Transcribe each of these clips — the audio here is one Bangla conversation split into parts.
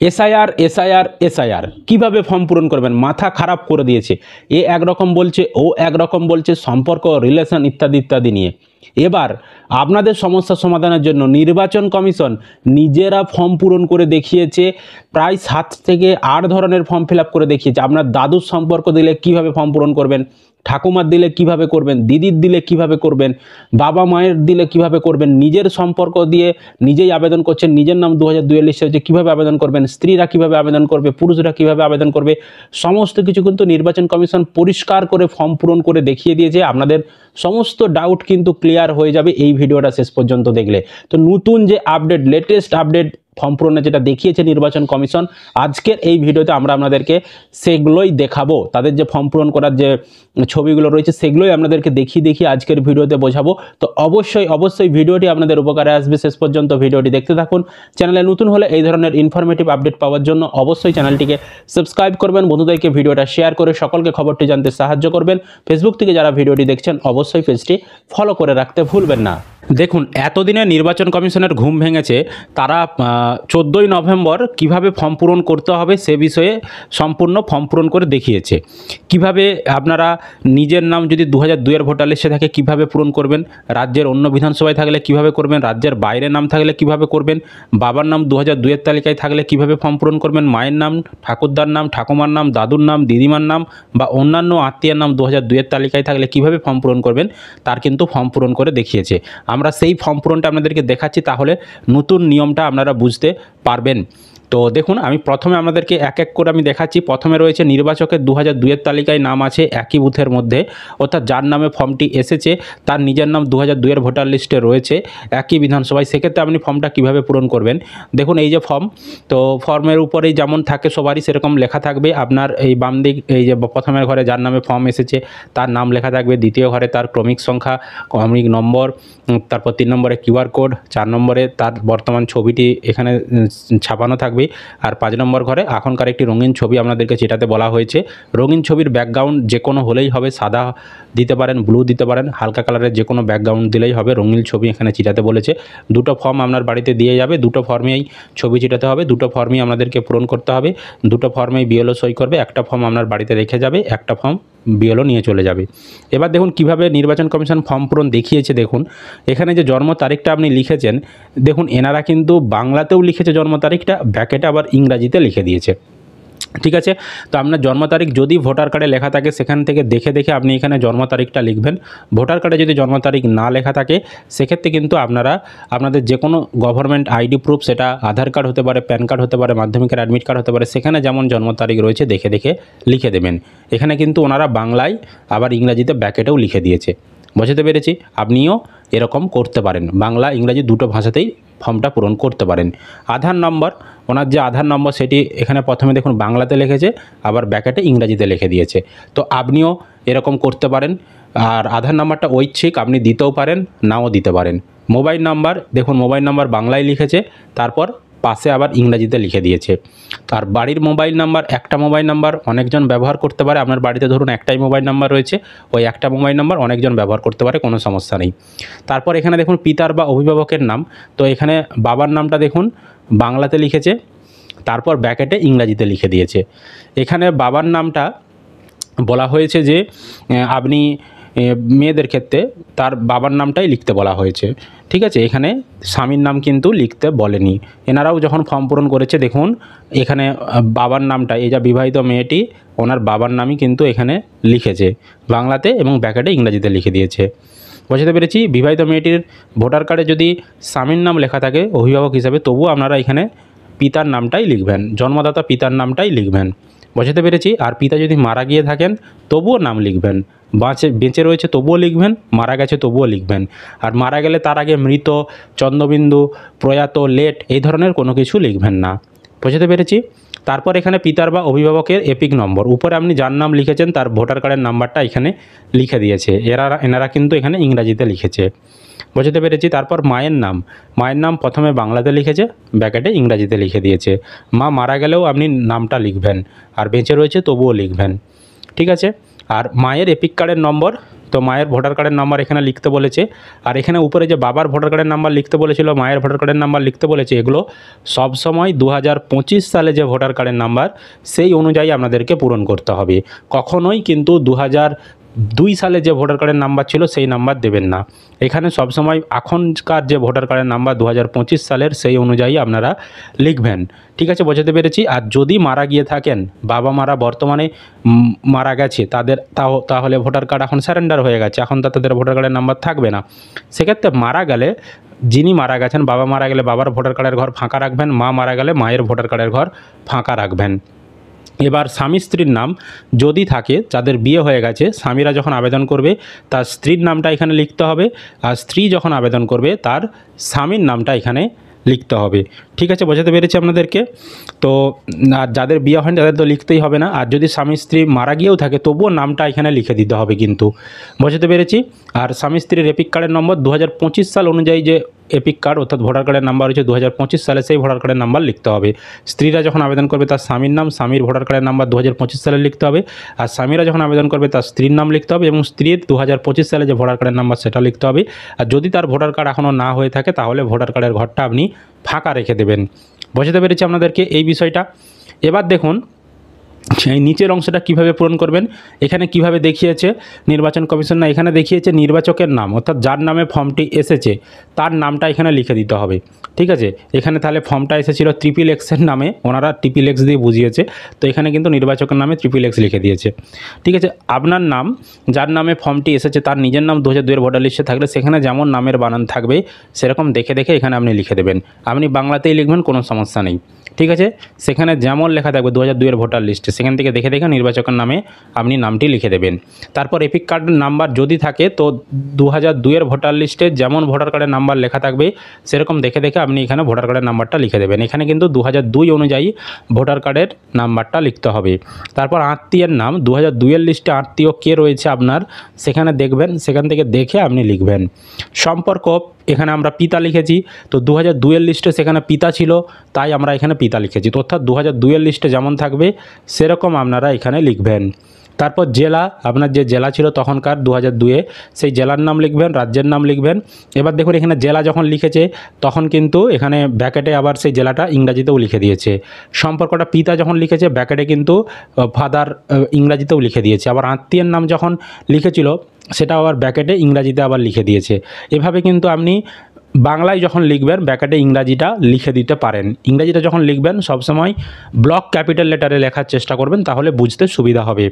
এসআইআর এসআইআর এসআইআর কীভাবে ফর্ম পূরণ করবেন, মাথা খারাপ করে দিয়েছে। এ একরকম বলছে, ও একরকম বলছে, সম্পর্ক, রিলেশন ইত্যাদি ইত্যাদি নিয়ে। এবার আপনাদের সমস্যা সমাধানের জন্য নির্বাচন কমিশন নিজেরা ফর্ম পূরণ করে দেখিয়েছে। প্রায় 7 থেকে 8 ধরনের ফর্ম ফিল আপ করে দেখিয়েছে। আপনার দাদুর সম্পর্ক দিলে কিভাবে ফর্ম পূরণ করবেন, ঠাকুমার দিলে কিভাবে করবেন, দিদির দিলে কিভাবে করবেন, বাবা মায়ের দিলে কিভাবে করবেন, নিজের সম্পর্ক দিয়ে নিজেই আবেদন করছেন, নিজের নাম 2002 লিস্টে হচ্ছে কীভাবে আবেদন করবেন, স্ত্রীরা কিভাবে আবেদন করবে, পুরুষরা কিভাবে আবেদন করবে, সমস্ত কিছু কিন্তু নির্বাচন কমিশন পরিষ্কার করে ফর্ম পূরণ করে দেখিয়ে দিয়েছে। আপনাদের সমস্ত ডাউট কিন্তু ক্লিয়ার হয়ে যাবে এই ভিডিওটা শেষ পর্যন্ত দেখলে। তো নতুন যে আপডেট, লেটেস্ট আপডেট ফর্ম পূরণে যেটা দেখিয়েছে নির্বাচন কমিশন, আজকের এই ভিডিওতে আমরা আপনাদেরকে সেগুলোই দেখাবো। তাদের যে ফর্ম পূরণ করার যে ছবিগুলো রয়েছে সেগুলোই আপনাদেরকে দেখিয়ে আজকের ভিডিওতে বোঝাবো। তো অবশ্যই ভিডিওটি আপনাদের উপকারে আসবে। শেষ পর্যন্ত ভিডিওটি দেখতে থাকুন। চ্যানেলে নতুন হলে এই ধরনের ইনফরমেটিভ আপডেট পাওয়ার জন্য অবশ্যই চ্যানেলটিকে সাবস্ক্রাইব করবেন, বন্ধুদেরকে ভিডিওটা শেয়ার করে সকলকে খবরটি জানতে সাহায্য করবেন। ফেসবুক থেকে যারা ভিডিওটি দেখছেন অবশ্যই পেজটি ফলো করে রাখতে ভুলবেন না। দেখুন, এতদিনে নির্বাচন কমিশনের ঘুম ভেঙেছে। তারা 14ই নভেম্বর কিভাবে ফর্ম পূরণ করতে হবে সে বিষয়ে সম্পূর্ণ ফর্ম পূরণ করে দেখিয়েছে। কিভাবে আপনারা নিজের নাম যদি 2002 ভোটার লিস্টে থাকে কিভাবে পূরণ করবেন, রাজ্যের অন্য বিধানসভায় থাকলে কিভাবে করবেন, রাজ্যের বাইরে নাম থাকলে কিভাবে করবেন, বাবার নাম 2002 তালিকায় থাকলে কিভাবে ফর্ম পূরণ করবেন, মায়ের নাম, ঠাকুরদার নাম, ঠাকুমার নাম, দাদুর নাম, দিদিমার নাম বা অন্যান্য আত্মীয়ের নাম 2002 তালিকায় থাকলে কিভাবে ফর্ম পূরণ করবেন তার কিন্তু ফর্ম পূরণ করে দেখিয়েছে। আমরা সেই ফর্ম পূরণটা আপনাদেরকে দেখাচ্ছি, তাহলে নতুন নিয়মটা আপনারা বুঝতে পারবেন। তো দেখুন, আমি প্রথমে আপনাদেরকে এক এক করে আমি দেখাচ্ছি। প্রথমে রয়েছে নির্বাচকের 2002 তালিকায় নাম আছে একই বুথের মধ্যে, অর্থাৎ যার নামে ফর্মটি এসেছে তার নিজের নাম 2002 ভোটার লিস্টে রয়েছে একই বিধানসভায়। সেক্ষেত্রে আপনি ফর্মটা কিভাবে পূরণ করবেন, দেখুন এই যে ফর্ম, তো ফর্মের উপরেই যেমন থাকে সবারই সেরকম লেখা থাকবে। আপনার এই বাম দিক, এই যে প্রথমের ঘরে যার নামে ফর্ম এসেছে তার নাম লেখা থাকবে, দ্বিতীয় ঘরে তার ক্রমিক সংখ্যা, ক্রমিক নম্বর, তারপর 3 নম্বরে QR কোড, 4 নম্বরে তার বর্তমান ছবিটি এখানে ছাপানো থাকবে, আর 5 নম্বর ঘরে এখনকার একটি রঙিন ছবি আপনাদেরকে যেটাতে বলা হয়েছে। রঙিন ছবির ব্যাকগ্রাউন্ড যে কোনো হলেই হবে, সাদা দিতে পারেন, ব্লু দিতে পারেন, হালকা কালারের যে কোনো ব্যাকগ্রাউন্ড দিলেই হবে। রঙিন ছবি এখানে চিটাতে বলেছে। দুটো ফর্ম আপনার বাড়িতে দিয়ে যাবে, দুটো ফর্মেই ছবি চিটাতে হবে, দুটো ফর্মই আপনাদেরকে পূরণ করতে হবে, দুটো ফর্মেই BLO সই করবে। একটা ফর্ম আপনার বাড়িতে রেখে যাবে, একটা ফর্ম BLO নিয়ে চলে যাবে। এবার দেখুন কিভাবে নির্বাচন কমিশন ফর্ম পূরণ দেখিয়েছে। দেখুন এখানে যে জন্ম তারিখটা আপনি লিখেছেন, দেখুন এনারা কিন্তু বাংলাতেও লিখেছে জন্ম তারিখটা, ব্র্যাকেটে আবার ইংরাজিতে লিখে দিয়েছে। ঠিক আছে, তো আপনার জন্ম তারিখ যদি ভোটার কার্ডে লেখা থাকে সেখান থেকে দেখে আপনি এখানে জন্ম তারিখটা লিখবেন। ভোটার কার্ডে যদি জন্ম তারিখ না লেখা থাকে সেক্ষেত্রে কিন্তু আপনারা আপনাদের যে কোনো গভর্নমেন্ট ID প্রুফ, সেটা আধার কার্ড হতে পারে, প্যান কার্ড হতে পারে, মাধ্যমিকের অ্যাডমিট কার্ড হতে পারে, সেখানে যেমন জন্ম তারিখ রয়েছে দেখে লিখে দেবেন। এখানে কিন্তু ওনারা বাংলায় আবার ইংরাজিতে ব্র্যাকেটেও লিখে দিয়েছে। বুঝতে পেরেছি? আপনিও এরকম করতে পারেন, বাংলা ইংরাজি দুটো ভাষাতেই ফর্মটা পূরণ করতে পারেন। আধার নম্বর, ওনার যে আধার নম্বর সেটি এখানে প্রথমে দেখুন বাংলাতে লিখেছে, আবার ব্র্যাকেটে ইংরাজিতে লিখে দিয়েছে। তো আপনিও এরকম করতে পারেন। আর আধার নাম্বারটা ঐচ্ছিক, আপনি দিতেও পারেন, নাও দিতে পারেন। মোবাইল নাম্বার, দেখুন মোবাইল নাম্বার বাংলায় লিখেছে, তারপর পাশে আবার ইংরাজিতে লিখে দিয়েছে। আর বাড়ির মোবাইল নাম্বার, একটা মোবাইল নাম্বার অনেকজন ব্যবহার করতে পারে। আপনার বাড়িতে ধরুন একটাই মোবাইল নাম্বার রয়েছে, ওই একটা মোবাইল নাম্বার অনেকজন ব্যবহার করতে পারে, কোনো সমস্যা নেই। তারপর এখানে দেখুন পিতার বা অভিভাবকের নাম, তো এখানে বাবার নামটা দেখুন বাংলাতে লিখেছে, তারপর ব্র্যাকেটে ইংরাজিতে লিখে দিয়েছে। এখানে বাবার নামটা বলা হয়েছে যে আপনি মেয়েদের ক্ষেত্রে তার বাবার নামটাই লিখতে বলা হয়েছে। ঠিক আছে, এখানে স্বামীর নাম কিন্তু লিখতে বলেনি। এনারাও যখন ফর্ম পূরণ করেছে দেখুন এখানে বাবার নামটা, এই যা বিবাহিত মেয়েটি, ওনার বাবার নামই কিন্তু এখানে লিখেছে বাংলাতে এবং ব্র্যাকেটে ইংরাজিতে লিখে দিয়েছে। বুঝতে পেরেছি? বিবাহিত মেয়েটির ভোটার কার্ডে যদি স্বামীর নাম লেখা থাকে অভিভাবক হিসাবে, তবুও আপনারা এখানে পিতার নামটাই লিখবেন, জন্মদাতা পিতার নামটাই লিখবেন। বুঝতে পেরেছি? আর পিতা যদি মারা গিয়ে থাকেন তবুও নাম লিখবেন, বেঁচে রয়েছে তবুও লিখবেন, মারা গেছে তবুও লিখবেন। আর মারা গেলে তার আগে মৃত, চন্দ্রবিন্দু, প্রয়াত, লেট এই ধরনের কোনো কিছু লিখবেন না। বুঝতে পেরেছি? তারপর এখানে পিতার বা অভিভাবকের এপিক নম্বর, উপরে আপনি যার নাম লিখেছেন তার ভোটার কার্ডের নাম্বারটা এখানে লিখে দিয়েছে। এনারা কিন্তু এখানে ইংরাজিতে লিখেছে। বুঝতে পেরেছি? তারপর মায়ের নাম প্রথমে বাংলাতে লিখেছে, ব্র্যাকেটে ইংরাজিতে লিখে দিয়েছে। মা মারা গেলেও আপনি নামটা লিখবেন, আর বেঁচে রয়েছে তবুও লিখবেন। ঠিক আছে? আর মায়ের এপিক কার্ডের নম্বর, তো মায়ের ভোটার কার্ডের নাম্বার এখানে লিখতে বলেছে। আর এখানে উপরে যে বাবার ভোটার কার্ডের নাম্বার লিখতে বলেছিল, মায়ের ভোটার কার্ডের নাম্বার লিখতে বলেছে, এগুলো সবসময় 2025 সালে যে ভোটার কার্ডের নাম্বার সেই অনুযায়ী আপনাদেরকে পূরণ করতে হবে। কখনোই কিন্তু 2002 সালে যে ভোটার কার্ডের নাম্বার ছিল সেই নাম্বার দেবেন না। এখানে সবসময় এখনকার যে ভোটার কার্ডের নাম্বার 2025 সালের সেই অনুযায়ী আপনারা লিখবেন। ঠিক আছে, বোঝাতে পেরেছি। আর যদি মারা গিয়ে থাকেন, বাবা মারা বর্তমানে মারা গেছে, তাদের তাহলে ভোটার কার্ড এখন স্যারেন্ডার হয়ে গেছে, এখন তাদের ভোটার কার্ডের নাম্বার থাকবে না। সেক্ষেত্রে মারা গেলে, যিনি মারা গেছেন, বাবা মারা গেলে বাবার ভোটার কার্ডের ঘর ফাঁকা রাখবেন, মা মারা গেলে মায়ের ভোটার কার্ডের ঘর ফাঁকা রাখবেন। এবার স্বামী স্ত্রীর নাম যদি থাকে, যাদের বিয়ে হয়ে গেছে, স্বামীরা যখন আবেদন করবে তার স্ত্রীর নামটা এখানে লিখতে হবে, আর স্ত্রী যখন আবেদন করবে তার স্বামীর নামটা এখানে লিখতে হবে। ঠিক আছে, বোঝাতে পেরেছি আপনাদেরকে। তো আর যাদের বিয়ে হয়নি তাদের তো লিখতেই হবে না, আর যদি স্বামী স্ত্রী মারা গিয়েও থাকে তবুও নামটা এখানে লিখে দিতে হবে কিন্তু, বোঝাতে পেরেছি। আর স্বামী স্ত্রীর এপিক কার্ডের নম্বর 2025 সাল অনুযায়ী যে এপিক কার্ড অর্থাৎ ভোটার কার্ডের নাম্বার হচ্ছে 2025 সালে, সেই ভোটার কার্ডের নাম্বার লিখতে হবে। স্ত্রীরা যখন আবেদন করবে তার স্বামীর নাম, স্বামীর ভোটার কার্ডের নাম্বার 2025 সালে লিখতে হবে। আর স্বামীরা যখন আবেদন করবে তার স্ত্রীর নাম লিখতে হবে এবং স্ত্রীর 2025 সালে যে ভোটার কার্ডের নাম্বার সেটা লিখতে হবে। আর যদি তার ভোটার কার্ড এখনও না হয়ে থাকে তাহলে ভোটার কার্ডের ঘরটা আপনি ফাঁকা রেখে দেবেন। বোঝাতে পেরেছি আপনাদেরকে এই বিষয়টা। এবার দেখুন এই নিচের অংশটা কিভাবে পূরণ করবেন। এখানে কিভাবে দেখিয়েছে নির্বাচন কমিশন, না এখানে দেখিয়েছে নির্বাচকের নাম, অর্থাৎ যার নামে ফর্মটি এসেছে তার নামটা এখানে লিখে দিতে হবে। ঠিক আছে, এখানে তাহলে ফর্মটা এসেছিল XXX এর নামে, ওনারা XXX দিয়ে বুঝিয়েছে, তো এখানে কিন্তু নির্বাচকের নামে XXX লিখে দিয়েছে। ঠিক আছে, আপনার নাম, যার নামে ফর্মটি এসেছে তার নিজের নাম 2002 এর ভোটার লিস্টে থাকলে সেখানে যেমন নামের বানান থাকবে সেরকম দেখে দেখে এখানে আপনি লিখে দেবেন। আপনি বাংলাতেই লিখবেন, কোনো সমস্যা নেই। ঠিক আছে, সেখানে যেমন লেখা থাকবে 2002 এর ভোটার লিস্টে, সেখান থেকে দেখে দেখে নির্বাচকের নামে আপনি নামটি লিখে দেবেন। তারপর এপিক কার্ড নাম্বার যদি থাকে তো 2002 এর ভোটার লিস্টে যেমন ভোটার কার্ডের নাম্বার লেখা থাকবে সেরকম দেখে দেখে আপনি এখানে ভোটার কার্ডের নাম্বারটা লিখে দেবেন। এখানে কিন্তু 2002 অনুযায়ী ভোটার কার্ডের নাম্বারটা লিখতে হবে। তারপর আত্মীয়ের নাম, 2002 এর লিস্টে আত্মীয় কে রয়েছে আপনার সেখানে দেখবেন, সেখান থেকে দেখে আপনি লিখবেন। সম্পর্ক, এখানে আমরা পিতা লিখেছি, তো 2002 এর লিস্টে সেখানে পিতা ছিল তাই আমরা এখানে পিতা লিখেছি, তো অর্থাৎ 2002 এর লিস্টে যেমন থাকবে সেরকম আপনারা এখানে লিখবেন। তারপর জেলা, আপনার যে জেলা ছিল তখনকার 2002-এ সেই জেলার নাম লিখবেন, রাজ্যের নাম লিখবেন। এবার দেখুন এখানে জেলা যখন লিখেছে তখন কিন্তু এখানে ব্র্যাকেটে আবার সেই জেলাটা ইংরাজিতেও লিখে দিয়েছে। সম্পর্কটা পিতা যখন লিখেছে ব্র্যাকেটে কিন্তু ফাদার ইংরাজিতেও লিখে দিয়েছে। আবার আত্মীয়ের নাম যখন লিখেছিল সেটা আবার ব্র্যাকেটে ইংরাজিতে আবার লিখে দিয়েছে। এভাবে কিন্তু আপনি বাংলায় যখন লিখবেন ব্র্যাকেটে ইংরাজিটা লিখে দিতে পারেন। ইংরাজিটা যখন লিখবেন সবসময় ব্লক ক্যাপিটাল লেটারে লেখার চেষ্টা করবেন, তাহলে বুঝতে সুবিধা হবে।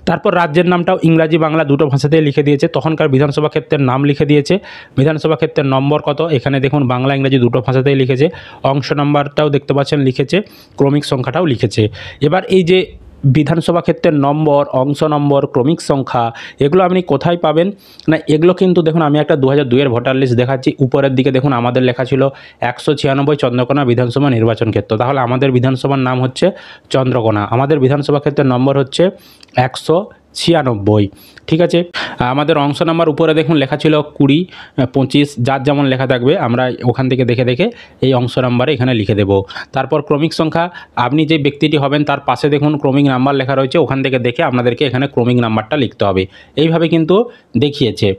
তারপর রাজ্যের নামটাও ইংরাজি বাংলা দুটো ভাষাতেই লিখে দিয়েছে। তখনকার বিধানসভা ক্ষেত্রের নাম লিখে দিয়েছে, বিধানসভা ক্ষেত্রের নম্বর কত এখানে দেখুন বাংলা ইংরাজি দুটো ভাষাতেই লিখেছে, অংশ নাম্বারটাও দেখতে পাচ্ছেন লিখেছে, ক্রমিক সংখ্যাটাও লিখেছে। এবার এই যে বিধানসভা ক্ষেত্রের নম্বর, অংশ নম্বর, ক্রমিক সংখ্যা, এগুলো আপনি কোথায় পাবেন না, এগুলো কিন্তু দেখুন আমি একটা 2002 এর ভোটার লিস্ট দেখাচ্ছি। উপরের দিকে দেখুন আমাদের লেখা ছিল 196 চন্দ্রকোনা বিধানসভা নির্বাচন ক্ষেত্র, তাহলে আমাদের বিধানসভার নাম হচ্ছে চন্দ্রকোনা, আমাদের বিধানসভা ক্ষেত্রের নম্বর হচ্ছে 196। ঠিক আছে, আমাদের অংশ নাম্বার উপরে দেখুন লেখা ছিল 20, 25, যার যেমন লেখা থাকবে আমরা ওখান থেকে দেখে দেখে এই অংশ নাম্বারে এখানে লিখে দেব। তারপর ক্রমিক সংখ্যা, আপনি যে ব্যক্তিটি হবেন তার পাশে দেখুন ক্রমিক নাম্বার লেখা রয়েছে, ওখান থেকে দেখে আপনাদেরকে এখানে ক্রমিক নাম্বারটা লিখতে হবে। এইভাবে কিন্তু দেখিয়েছে।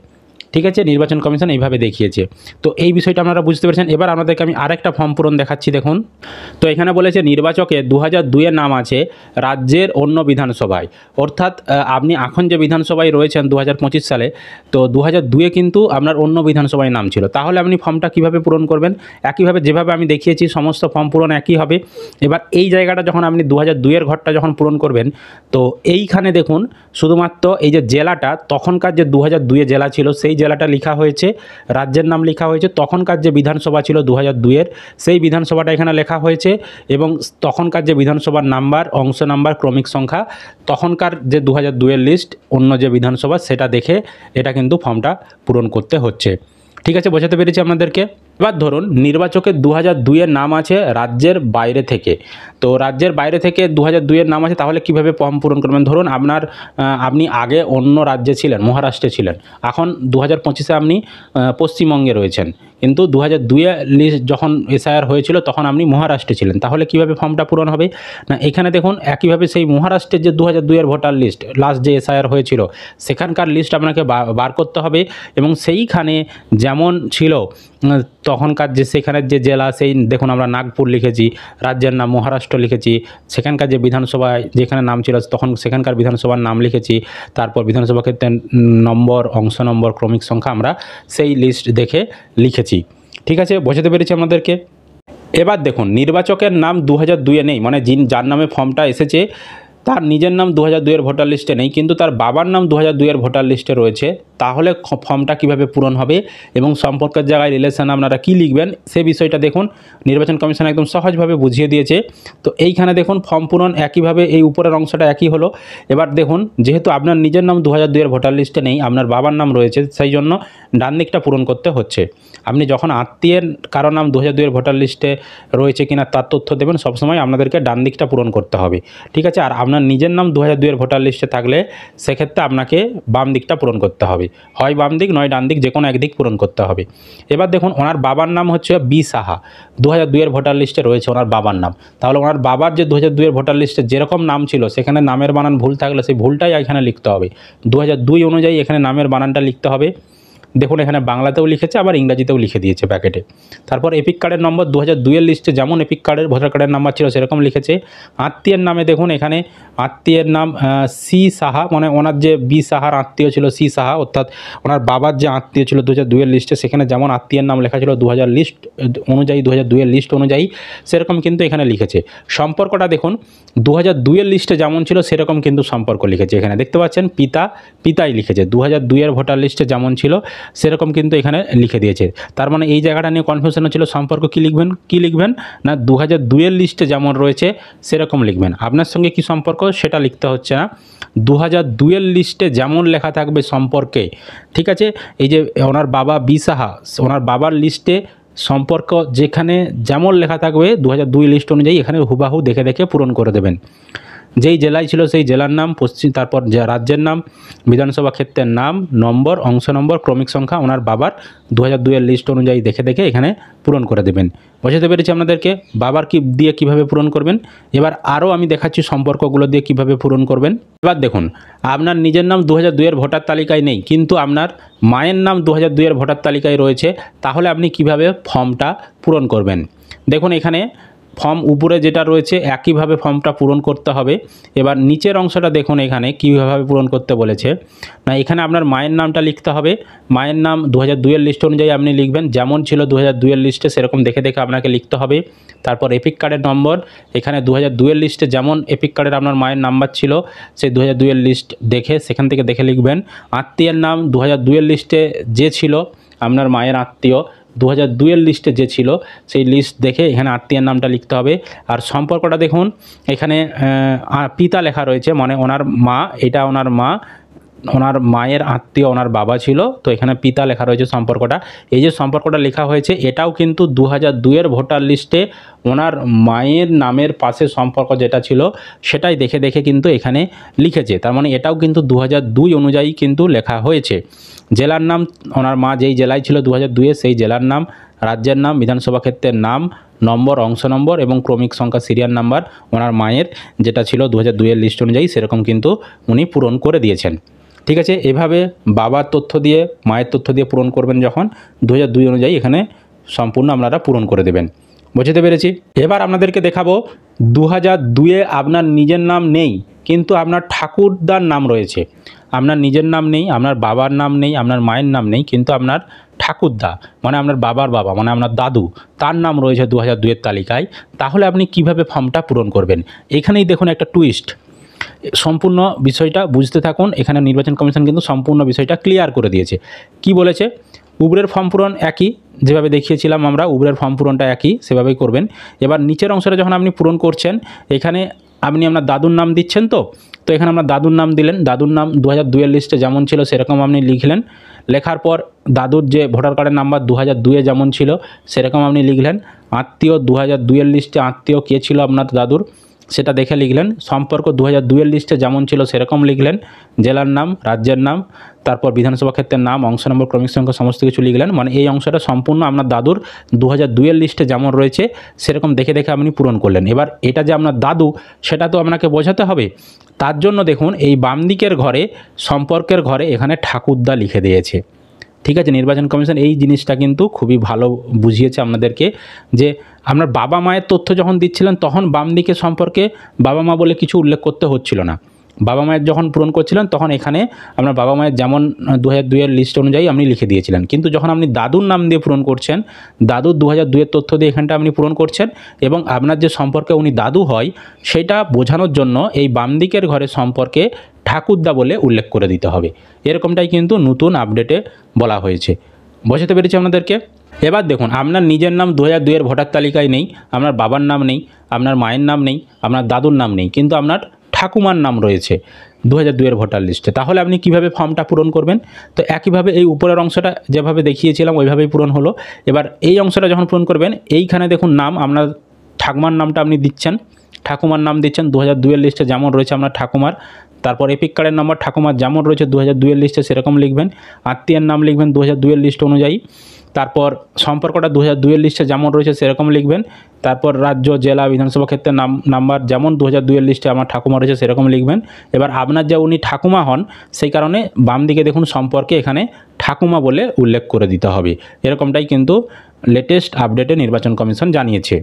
ঠিক আছে, নির্বাচন কমিশন এইভাবে দেখিয়েছে। তো এই বিষয়টা আপনারা বুঝতে পেরেছেন। এবার আপনাদেরকে আমি আরেকটা ফর্ম পূরণ দেখাচ্ছি দেখুন। তো এখানে বলেছে নির্বাচকে 2002 এর নাম আছে রাজ্যের অন্য বিধানসভায়, অর্থাৎ আপনি এখন যে বিধানসভায় রয়েছেন 2025 সালে, তো 2002-এ কিন্তু আপনার অন্য বিধানসভায় নাম ছিল, তাহলে আপনি ফর্মটা কিভাবে পূরণ করবেন, একইভাবে যেভাবে আমি দেখিয়েছি সমস্ত ফর্ম পূরণ একই হবে। এবার এই জায়গাটা যখন আপনি 2002 এর ঘরটা যখন পূরণ করবেন, তো এইখানে দেখুন শুধুমাত্র এই যে জেলাটা, তখনকার যে 2002-এ জেলা ছিল সেই জেলাটা লেখা হয়েছে, রাজ্যের নাম লেখা হয়েছে, তখনকার যে বিধানসভা ছিল 2002-এর সেই বিধানসভাটা এখানে লেখা হয়েছে, এবং তখনকার যে বিধানসভার নাম্বার, অংশ নাম্বার, ক্রমিক সংখ্যা, তখনকার যে 2002-এর লিস্ট অন্য যে বিধানসভা সেটা দেখে এটা কিন্তু ফর্মটা পূরণ করতে হচ্ছে। ঠিক আছে, বোঝাতে পেরেছি আপনাদেরকে। এবার ধরুন নির্বাচকের 2002-এর নাম আছে রাজ্যের বাইরে থেকে, তো রাজ্যের বাইরে থেকে 2002-এর নাম আছে, তাহলে কিভাবে ফর্ম পূরণ করবেন? ধরুন আপনি আগে অন্য রাজ্যে ছিলেন, মহারাষ্ট্রে ছিলেন, এখন 2025-এ আপনি পশ্চিমবঙ্গে রয়েছেন, কিন্তু 2002-এ লিস্ট যখন এসআইআর হয়েছিল তখন আপনি মহারাষ্ট্রে ছিলেন, তাহলে কিভাবে ফর্মটা পূরণ হবে? না এখানে দেখুন একইভাবে সেই মহারাষ্ট্রের যে 2002-এর ভোটার লিস্ট লাস্ট যে এসআইআর হয়েছিল সেখানকার লিস্ট আপনাকে বার করতে হবে, এবং সেইখানে যেমন ছিল তখনকার যে সেখানের যে জেলা, সেই দেখুন আমরা নাগপুর লিখেছি, রাজ্যের নাম মহারাষ্ট্র লিখেছি, সেখানকার যে বিধানসভায় যেখানে নাম ছিল তখন সেখানকার বিধানসভার নাম লিখেছি, তারপর বিধানসভা ক্ষেত্রে নম্বর, অংশ নম্বর, ক্রমিক সংখ্যা আমরা সেই লিস্ট দেখে লিখেছি। ঠিক আছে, বোঝাতে পেরেছি আপনাদেরকে। এবার দেখুন নির্বাচকের নাম 2002-এ নেই, মানে যার নামে ফর্মটা এসেছে তার নিজের নাম 2002-এর ভোটার লিস্টে নেই, কিন্তু তার বাবার নাম 2002-এর ভোটার লিস্টে রয়েছে, তাহলে ফর্মটা কিভাবে পূরণ হবে এবং সম্পর্কের জায়গায় রিলেশন আপনারা কি লিখবেন সে বিষয়টা দেখুন নির্বাচন কমিশন একদম সহজভাবে বুঝিয়ে দিয়েছে। তো এইখানে দেখুন ফর্ম পূরণ একইভাবে, এই উপরের অংশটা একই হলো। এবার দেখুন যেহেতু আপনার নিজের নাম 2002-এর ভোটার লিস্টে নেই, আপনার বাবার নাম রয়েছে, সেই জন্য ডান দিকটা পূরণ করতে হচ্ছে। আপনি যখন আত্মীয়ের কারো নাম 2002-এর ভোটার লিস্টে রয়েছে কিনা তার তথ্য দেবেন, সবসময় আপনাদেরকে ডান দিকটা পূরণ করতে হবে। ঠিক আছে, আর আপনার নিজের নাম 2002-এর ভোটার লিস্টে থাকলে সেক্ষেত্রে আপনাকে বাম দিকটা পূরণ করতে হবে, হয় বাম দিক নয় ডান দিক, যে কোনো একদিক পূরণ করতে হবে। এবার দেখুন ওনার বাবার নাম হচ্ছে বি সাহা, 2002-এর ভোটার লিস্টে রয়েছে ওনার বাবার নাম, তাহলে ওনার বাবার যে 2002-এর ভোটার লিস্টে যেরকম নাম ছিল সেখানে নামের বানান ভুল থাকলে সেই ভুলটাই এখানে লিখতে হবে, 2002 অনুযায়ী এখানে নামের বানানটা লিখতে হবে। দেখুন এখানে বাংলাতেও লিখেছে আবার ইংরাজিতেও লিখে দিয়েছে প্যাকেটে। তারপর এপিক কার্ডের নম্বর 2002-এর লিস্টে যেমন এপিক কার্ডের ভোটার কার্ডের নাম্বার ছিল সেরকম লিখেছে। আত্মীয়ের নামে দেখুন এখানে আত্মীয়ের নাম সি সাহা, মানে ওনার যে বি সাহার আত্মীয় ছিল সি সাহা, অর্থাৎ ওনার বাবার যে আত্মীয় ছিল 2002-এর লিস্টে সেখানে যেমন আত্মীয়ের নাম লেখা ছিল 2000 লিস্ট অনুযায়ী, 2002-এর লিস্ট অনুযায়ী সেরকম কিন্তু এখানে লিখেছে। সম্পর্কটা দেখুন 2002-এর লিস্টে যেমন ছিল সেরকম কিন্তু সম্পর্ক লিখেছে, এখানে দেখতে পাচ্ছেন পিতাই লিখেছে, 2002-এর ভোটার লিস্টে যেমন ছিল সেরকম কিন্তু এখানে লিখে দিয়েছে। তার মানে এই জায়গাটা নিয়ে কনফিউশন হচ্ছিল সম্পর্ক কি লিখবেন না 2002-এর লিস্টে যেমন রয়েছে সেরকম লিখবেন, আপনার সঙ্গে কি সম্পর্ক সেটা লিখতে হচ্ছে না, 2002-এর লিস্টে যেমন লেখা থাকবে সম্পর্কে। ঠিক আছে, এই যে ওনার বাবা বি সাহা, ওনার বাবার লিস্টে সম্পর্ক যেখানে যেমন লেখা থাকবে 2002 লিস্ট অনুযায়ী এখানে হুবাহু দেখে দেখে পূরণ করে দেবেন। যেই জেলায় ছিল সেই জেলার নাম, তারপর রাজ্যের নাম, বিধানসভা ক্ষেত্রের নাম, নম্বর, অংশ নম্বর, ক্রমিক সংখ্যা ওনার বাবার 2002-এর লিস্ট অনুযায়ী দেখে দেখে এখানে পূরণ করে দেবেন। বোঝাতে পেরেছি আপনাদেরকে বাবার কি দিয়ে কিভাবে পূরণ করবেন। এবার আরও আমি দেখাচ্ছি সম্পর্কগুলো দিয়ে কিভাবে পূরণ করবেন। এবার দেখুন আপনার নিজের নাম 2002-এর ভোটার তালিকায় নেই, কিন্তু আপনার মায়ের নাম 2002-এর ভোটার তালিকায় রয়েছে, তাহলে আপনি কিভাবে ফর্মটা পূরণ করবেন। দেখুন এখানে ফর্ম উপরে যেটা রয়েছে একইভাবে ফর্মটা পূরণ করতে হবে। এবার নিচের অংশটা দেখুন এখানে কীভাবে পূরণ করতে বলেছে, না এখানে আপনার মায়ের নামটা লিখতে হবে, মায়ের নাম 2002-এর লিস্ট অনুযায়ী আপনি লিখবেন, যেমন ছিল 2002-এর লিস্টে সেরকম দেখে দেখে আপনাকে লিখতে হবে। তারপর এপিক কার্ডের নম্বর, এখানে 2002-এর লিস্টে যেমন এপিক কার্ডের আপনার মায়ের নাম্বার ছিল সেই 2002-এর লিস্ট দেখে সেখান থেকে দেখে লিখবেন। আত্মীয়ের নাম 2002-এর লিস্টে যে ছিল আপনার মায়ের আত্মীয় 2002-এর লিস্টে যে ছিল সেই লিস্ট দেখে এখানে আত্মীয়ের নামটা লিখতে হবে। আর সম্পর্কটা দেখুন এখানে পিতা লেখা রয়েছে, মানে ওনার মা, এটা ওনার মা, ওনার মায়ের আত্মীয় ওনার বাবা ছিল, তো এখানে পিতা লেখা রয়েছে সম্পর্কটা। এই যে সম্পর্কটা লেখা হয়েছে এটাও কিন্তু 2002-এর ভোটার লিস্টে ওনার মায়ের নামের পাশে সম্পর্ক যেটা ছিল সেটাই দেখে দেখে কিন্তু এখানে লিখেছে, তার মানে এটাও কিন্তু 2002 অনুযায়ী কিন্তু লেখা হয়েছে। জেলার নাম ওনার মা যেই জেলায় ছিল 2002-এ সেই জেলার নাম, রাজ্যের নাম, বিধানসভা ক্ষেত্রের নাম, নম্বর, অংশ নম্বর এবং ক্রমিক সংখ্যা সিরিয়াল নাম্বার ওনার মায়ের যেটা ছিল 2002-এর লিস্ট অনুযায়ী সেরকম কিন্তু উনি পূরণ করে দিয়েছেন। ঠিক আছে, এভাবে বাবার তথ্য দিয়ে মায়ের তথ্য দিয়ে পূরণ করবেন যখন 2002 অনুযায়ী এখানে সম্পূর্ণ আপনারা পূরণ করে দেবেন। বুঝতে পেরেছি। এবার আপনাদেরকে দেখাবো 2002-এ আপনার নিজের নাম নেই কিন্তু আপনার ঠাকুরদার নাম রয়েছে, আপনার নিজের নাম নেই, আপনার বাবার নাম নেই, আপনার মায়ের নাম নেই, কিন্তু আপনার ঠাকুরদা মানে আপনার বাবার বাবা মানে আপনার দাদু তার নাম রয়েছে 2002-এর তালিকায়, তাহলে আপনি কিভাবে ফর্মটা পূরণ করবেন। এখানেই দেখুন একটা টুইস্ট, সম্পূর্ণ বিষয়টা বুঝতে থাকুন। এখানে নির্বাচন কমিশন কিন্তু সম্পূর্ণ বিষয়টা ক্লিয়ার করে দিয়েছে। কি বলেছে, উবরের ফর্ম পূরণ একই, যেভাবে দেখিয়েছিলাম আমরা উবরের ফর্ম পূরণটা একই সেভাবেই করবেন। এবার নিচের অংশটা যখন আপনি পূরণ করছেন এখানে আপনি আপনার দাদুর নাম দিচ্ছেন। তো এখানে আপনার দাদুর নাম দিলেন, দাদুর নাম 2002 লিস্টে যেমন ছিল সেরকম আপনি লিখলেন। লেখার পর দাদুর যে ভোটার কার্ডের নাম্বার 2002 যেমন ছিল সেরকম আপনি লিখলেন। আত্মীয় 2002 লিস্টে আত্মীয় কে ছিল আপনার দাদুর সেটা দেখে লিখলেন। সম্পর্ক 2002 লিস্টে যেমন ছিল সেরকম লিখলেন। জেলার নাম, রাজ্যের নাম, তারপর বিধানসভা ক্ষেত্রের নাম, অংশ নম্বর, ক্রমিক সংখ্যা সমস্ত কিছু লিখলেন। মানে এই অংশটা সম্পূর্ণ আপনার দাদুর 2002 লিস্টে যেমন রয়েছে সেরকম দেখে দেখে আপনি পূরণ করলেন। এবার এটা যে আপনার দাদু সেটা তো আপনাকে বোঝাতে হবে। তার জন্য দেখুন এই বাম দিকের ঘরে সম্পর্কের ঘরে এখানে ঠাকুরদা লিখে দিয়েছে। ঠিক আছে, নির্বাচন কমিশন এই জিনিসটা কিন্তু খুবই ভালো বুঝিয়েছে আপনাদেরকে যে আপনার বাবা মায়ের তথ্য যখন দিচ্ছিলেন তখন বাম দিকে সম্পর্কে বাবা মা বলে কিছু উল্লেখ করতে হচ্ছিল না। বাবা মায়ের যখন পূরণ করছিলেন তখন এখানে আপনার বাবা মায়ের যেমন 2002 লিস্ট অনুযায়ী আপনি লিখে দিয়েছিলেন। কিন্তু যখন আপনি দাদুর নাম দিয়ে পূরণ করছেন, দাদুর 2002 তথ্য দিয়ে এখানটা আপনি পূরণ করছেন এবং আপনার যে সম্পর্কে উনি দাদু হয় সেটা বোঝানোর জন্য এই বাম দিকের ঘরে সম্পর্কে ঠাকুরদা বলে উল্লেখ করে দিতে হবে। এরকমটাই কিন্তু নতুন আপডেটে বলা হয়েছে। বোঝাতে পেরেছি আপনাদেরকে? এবার দেখুন আপনার নিজের নাম 2002 ভোটার তালিকায় নেই, আপনার বাবার নাম নেই, আপনার মায়ের নাম নেই, আপনার দাদুর নাম নেই, কিন্তু আপনার ঠাকুমার নাম রয়েছে 2002 ভোটার লিস্টে। তাহলে আপনি কিভাবে ফর্মটা পূরণ করবেন? তো একইভাবে এই উপরের অংশটা যেভাবে দেখিয়েছিলাম ওইভাবেই পূরণ হলো। এবার এই অংশটা যখন পূরণ করবেন এইখানে দেখুন নাম, আপনার ঠাকুমার নামটা আপনি দিচ্ছেন, ঠাকুমার নাম দিচ্ছেন 2002 লিস্টে যেমন রয়েছে আপনার ঠাকুমার। তারপর এপিক কার্ডের নাম্বার ঠাকুমার যেমন রয়েছে 2002 লিস্টে সেরকম লিখবেন। আত্মীয়ের নাম লিখবেন 2002 লিস্ট অনুযায়ী। তারপর সম্পর্কটা 2002 লিস্টে যেমন রয়েছে সেরকম লিখবেন। তারপর রাজ্য, জেলা, বিধানসভা ক্ষেত্রের নাম্বার যেমন 2002 লিস্টে আমার ঠাকুমা রয়েছে সেরকম লিখবেন। এবার আপনার যে উনি ঠাকুমা হন সেই কারণে বাম দিকে দেখুন সম্পর্কে এখানে ঠাকুমা বলে উল্লেখ করে দিতে হবে। এরকমটাই কিন্তু লেটেস্ট আপডেটে নির্বাচন কমিশন জানিয়েছে।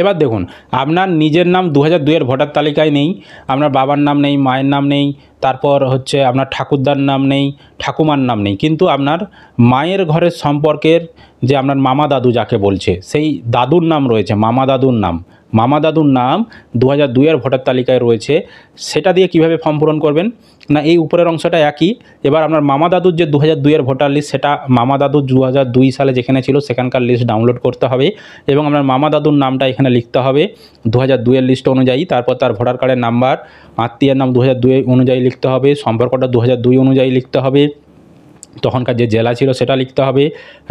এবার দেখুন আপনার নিজের নাম 2002 ভোটার তালিকায় নেই, আপনার বাবার নাম নেই, মায়ের নাম নেই, তারপর হচ্ছে আপনার ঠাকুরদার নাম নেই, ঠাকুমার নাম নেই, কিন্তু আপনার মায়ের ঘরের সম্পর্কের যে আপনার মামা দাদু যাকে বলছে সেই দাদুর নাম রয়েছে, মামা দাদুর নাম। মামা দাদুর নাম 2002 ভোটার তালিকায় রয়েছে। সেটা দিয়ে কিভাবে ফর্ম পূরণ করবেন না, এই উপরের অংশটা একই। এবার আপনার মামা দাদুর যে 2002 ভোটার লিস্ট সেটা মামা দাদুর 2002 সালে যেখানে ছিল সেখানকার লিস্ট ডাউনলোড করতে হবে এবং আপনার মামা দাদুর নামটা এখানে লিখতে হবে 2002 লিস্ট অনুযায়ী। তারপর তার ভোটার কার্ডের নাম্বার, আত্মীয়ের নাম 2002 অনুযায়ী লিখতে হবে, সম্পর্কটা 2002 অনুযায়ী লিখতে হবে, তখনকার যে জেলা ছিল সেটা লিখতে হবে,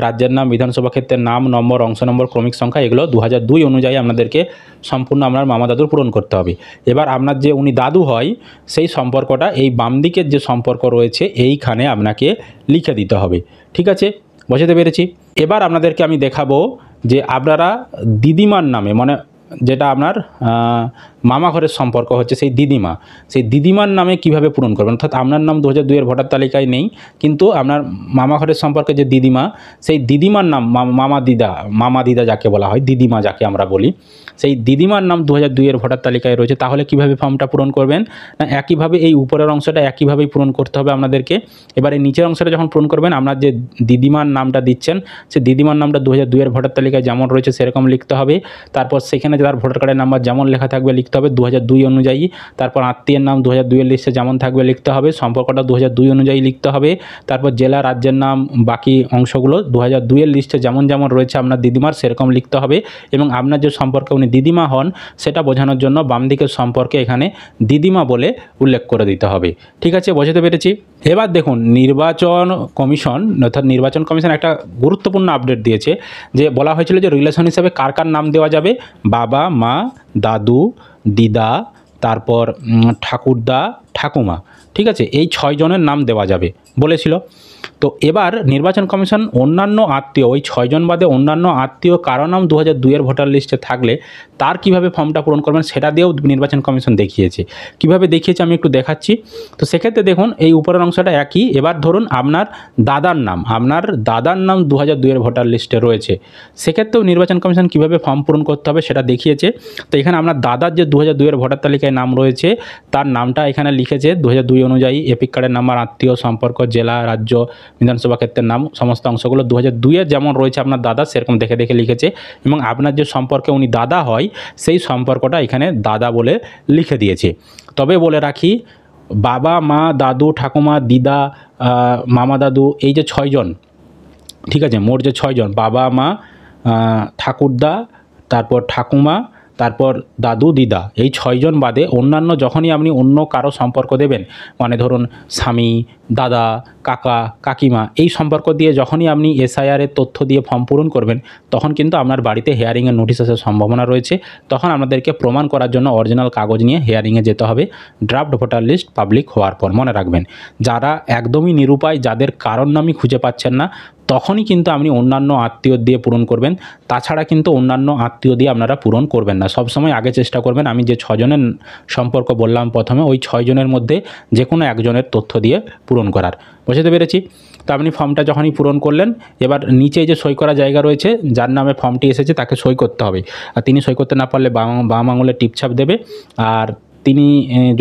রাজ্যের নাম, বিধানসভা ক্ষেত্রের নাম, নম্বর, অংশ নম্বর, ক্রমিক সংখ্যা, এগুলো 2002 অনুযায়ী আপনাদেরকে সম্পূর্ণ আপনার মামা দাদুর পূরণ করতে হবে। এবার আপনার যে উনি দাদু হয় সেই সম্পর্কটা এই বাম দিকের যে সম্পর্ক রয়েছে এইখানে আপনাকে লিখে দিতে হবে। ঠিক আছে, বোঝাতে পেরেছি? এবার আপনাদেরকে আমি দেখাবো যে আপনারা দিদিমার নামে, মানে যেটা আপনার মামা ঘরের সম্পর্ক হচ্ছে সেই দিদিমার নামে কিভাবে পূরণ করবেন। অর্থাৎ আপনার নাম 2002 ভোটার তালিকায় নেই, কিন্তু আপনার মামা ঘরের সম্পর্কে যে দিদিমা, সেই দিদিমার নাম মামা দিদা যাকে বলা হয়, দিদিমা যাকে আমরা বলি, সেই দিদিমার নাম 2002 ভোটার তালিকায় রয়েছে। তাহলে কিভাবে ফর্মটা পূরণ করবেন না, একইভাবে এই উপরের অংশটা একইভাবেই পূরণ করতে হবে আপনাদেরকে। এবার এই নিচের অংশটা যখন পূরণ করবেন আপনার যে দিদিমার নামটা দিচ্ছেন সেই দিদিমার নামটা 2002 ভোটার তালিকায় যেমন রয়েছে সেরকম লিখতে হবে। তারপর সেখানে তার ভোটার কার্ডের নাম্বার যেমন লেখা থাকবে লিখতে হবে 2002 অনুযায়ী। তারপর আত্মীয়ের নাম 2002 লিস্টে যেমন থাকবে লিখতে হবে, সম্পর্কটা 2002 অনুযায়ী লিখতে হবে। তারপর জেলা, রাজ্যের নাম, বাকি অংশগুলো 2002 লিস্টে যেমন যেমন রয়েছে আপনার দিদিমার সেরকম লিখতে হবে এবং আপনার যে সম্পর্কে উনি দিদিমা হন সেটা বোঝানোর জন্য বাম দিকের সম্পর্কে এখানে দিদিমা বলে উল্লেখ করে দিতে হবে। ঠিক আছে, বোঝাতে পেরেছি? এবার দেখুন নির্বাচন কমিশন, অর্থাৎ নির্বাচন কমিশন একটা গুরুত্বপূর্ণ আপডেট দিয়েছে যে বলা হয়েছিল যে রিলেশন হিসাবে কার কার নাম দেওয়া যাবে, বাবা, মা, দাদু, দিদা, তারপর ঠাকুরদা, ঠাকুমা। ঠিক আছে, এই 6 জনের নাম দেওয়া যাবে বলেছিল। তো এবার নির্বাচন কমিশন অন্যান্য আত্মীয়, ওই 6 জন বাদে অন্যান্য আত্মীয় কারো নাম 2002 ভোটার লিস্টে থাকলে তার কিভাবে ফর্মটা পূরণ করবেন সেটা দিয়েও নির্বাচন কমিশন দেখিয়েছে। কিভাবে দেখিয়েছে আমি একটু দেখাচ্ছি। তো সেক্ষেত্রে দেখুন এই উপরের অংশটা একই। এবার ধরুন আপনার দাদার নাম 2002 ভোটার লিস্টে রয়েছে, সেক্ষেত্রেও নির্বাচন কমিশন কিভাবে ফর্ম পূরণ করতে হবে সেটা দেখিয়েছে। তো এখানে আপনার দাদার যে 2002 ভোটার তালিকায় নাম রয়েছে তার নামটা এখানে লিখেছে 2002 অনুযায়ী, এপিক কার্ডের নাম্বার, আত্মীয়, সম্পর্ক, জেলা, রাজ্য, বিধানসভা ক্ষেত্রের নাম, সমস্ত অংশগুলো 2002 যেমন রয়েছে আপনার দাদা সেরকম দেখে দেখে লিখেছে এবং আপনার যে সম্পর্কে উনি দাদা হয় সেই সম্পর্কটা এখানে দাদা বলে লিখে দিয়েছে। তবে বলে রাখি বাবা, মা, দাদু, ঠাকুমা, দিদা, মামা দাদু, এই যে 6 জন, ঠিক আছে, মোট যে 6 জন, বাবা, মা, ঠাকুরদা, তারপর ঠাকুমা, তারপর দাদু দিদা, এই 6 জন বাদে অন্যান্য যখনই আপনি অন্য কারো সম্পর্ক দেবেন, মানে ধরুন স্বামী, দাদা, কাকা, কাকিমা, এই সম্পর্ক দিয়ে যখনই আপনি এসআইআরের তথ্য দিয়ে ফর্ম পূরণ করবেন, তখন কিন্তু আপনার বাড়িতে হিয়ারিংয়ের নোটিশ আসার সম্ভাবনা রয়েছে। তখন আপনাদেরকে প্রমাণ করার জন্য অরিজিনাল কাগজ নিয়ে হিয়ারিংয়ে যেতে হবে ড্রাফট ভোটার লিস্ট পাবলিক হওয়ার পর। মনে রাখবেন, যারা একদমই নিরুপায়, যাদের কারণ নামই খুঁজে পাচ্ছেন না, তখনই কিন্তু আপনি অন্যান্য আত্মীয় দিয়ে পূরণ করবেন। তাছাড়া কিন্তু অন্যান্য আত্মীয় দিয়ে আপনারা পূরণ করবেন না। সবসময় আগে চেষ্টা করবেন আমি যে 6 জনের সম্পর্ক বললাম প্রথমে, ওই 6 জনের মধ্যে যে কোনো একজনের তথ্য দিয়ে পূরণ করার। বুঝতে পেরেছি? তো আপনি ফর্মটা যখনই পূরণ করলেন, এবার নিচে যে সই করা জায়গা রয়েছে, যার নামে ফর্মটি এসেছে তাকে সই করতে হবে। আর তিনি সই করতে না পারলে বাম আঙুলে টিপছাপ দেবে। আর তিনি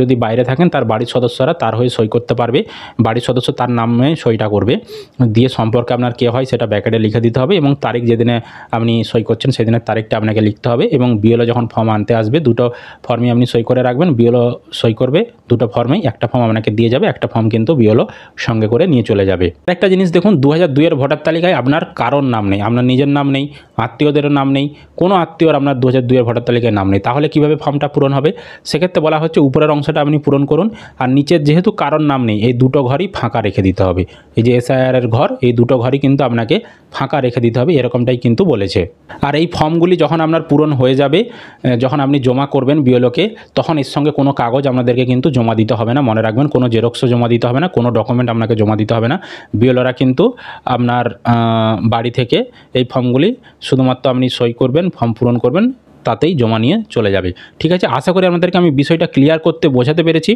যদি বাইরে থাকেন, তার বাড়ির সদস্যরা তার হয়ে সই করতে পারবে। বাড়ির সদস্য তার নামে সইটা করবে, দিয়ে সম্পর্কে আপনার কে হয় সেটা ব্যাকেটে লিখে দিতে হবে, এবং তারিখ যেদিনে আপনি সই করছেন সেদিনের তারিখটা আপনাকে লিখতে হবে। এবং বিএলও যখন ফর্ম আনতে আসবে, দুটো ফর্মই আপনি সই করে রাখবেন। বিএলও সই করবে দুটো ফর্মেই, একটা ফর্ম আপনাকে দিয়ে যাবে, একটা ফর্ম কিন্তু বিএলও সঙ্গে করে নিয়ে চলে যাবে। একটা জিনিস দেখুন, 2002-এর ভোটার তালিকায় আপনার কারোর নাম নেই, আপনার নিজের নাম নেই, আত্মীয়দেরও নাম নেই, কোনো আত্মীয়র আপনার 2002-এর ভোটার তালিকায় নাম নেই। তাহলে কিভাবে ফর্মটা পূরণ হবে? সেক্ষেত্রে বলা হচ্ছে উপরের অংশটা আপনি পূরণ করুন, আর নিচের যেহেতু কারোর নাম নেই, এই দুটো ঘরই ফাঁকা রেখে দিতে হবে। এই যে এসআইআরের ঘর, এই দুটো ঘরই কিন্তু আপনাকে ফাঁকা রেখে দিতে হবে, এরকমটাই কিন্তু বলেছে। আর এই ফর্মগুলি যখন আপনার পূরণ হয়ে যাবে, যখন আপনি জমা করবেন বিএলওকে, তখন এর সঙ্গে কোনো কাগজ আপনাদেরকে কিন্তু জমা দিতে হবে না। মনে রাখবেন, কোনো জেরক্সও জমা দিতে হবে না, কোনো ডকুমেন্ট আপনাকে জমা দিতে হবে না। বিএলওরা কিন্তু আপনার বাড়ি থেকে এই ফর্মগুলি শুধুমাত্র আপনি সই করবেন, ফর্ম পূরণ করবেন, তাতেই জমা নিয়ে চলে যাবে। ঠিক আছে, আশা করি আপনাদেরকে আমি বিষয়টা ক্লিয়ার করতে বোঝাতে পেরেছি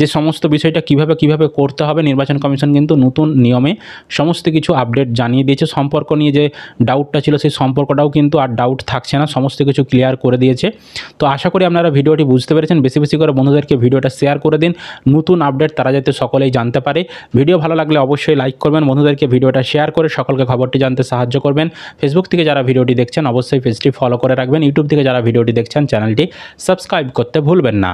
যে সমস্ত বিষয়টা কিভাবে করতে হবে। নির্বাচন কমিশন কিন্তু নতুন নিয়মে সমস্ত কিছু আপডেট জানিয়ে দিয়েছে। সম্পর্ক নিয়ে যে ডাউটটা ছিল, সেই সম্পর্কটাও কিন্তু আর ডাউট থাকছে না, সমস্ত কিছু ক্লিয়ার করে দিয়েছে। তো আশা করি আপনারা ভিডিওটি বুঝতে পেরেছেন। বেশি বেশি করে বন্ধুদেরকে ভিডিওটা শেয়ার করে দিন, নতুন আপডেট তারা যাতে সকলেই জানতে পারে। ভিডিও ভালো লাগলে অবশ্যই লাইক করবেন, বন্ধুদেরকে ভিডিওটা শেয়ার করে সকলকে খবরটি জানতে সাহায্য করবেন। ফেসবুক থেকে যারা ভিডিওটি দেখছেন অবশ্যই পেজটি ফলো করে রাখবেন। ইউটিউব থেকে যারা ভিডিওটি দেখছেন চ্যানেলটি সাবস্ক্রাইব করতে ভুলবেন না।